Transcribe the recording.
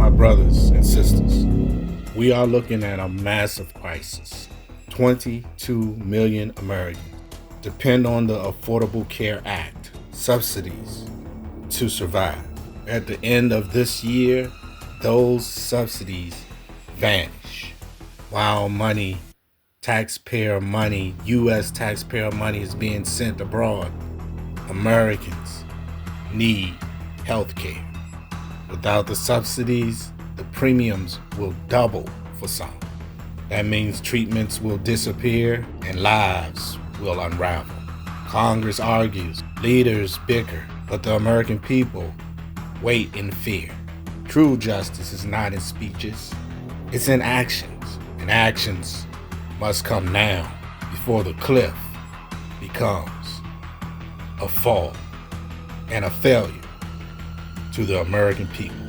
my brothers and sisters, we are looking at a massive crisis. 22 million Americans depend on the Affordable Care Act subsidies to survive. At the end of this year, those subsidies vanish. While taxpayer money, U.S. taxpayer money is being sent abroad, Americans need health care. Without the subsidies, the premiums will double for some. That means treatments will disappear and lives will unravel. Congress argues, leaders bicker, but the American people wait in fear. True justice is not in speeches, it's in actions. And actions must come now before the cliff becomes a fall and a failure to the American people.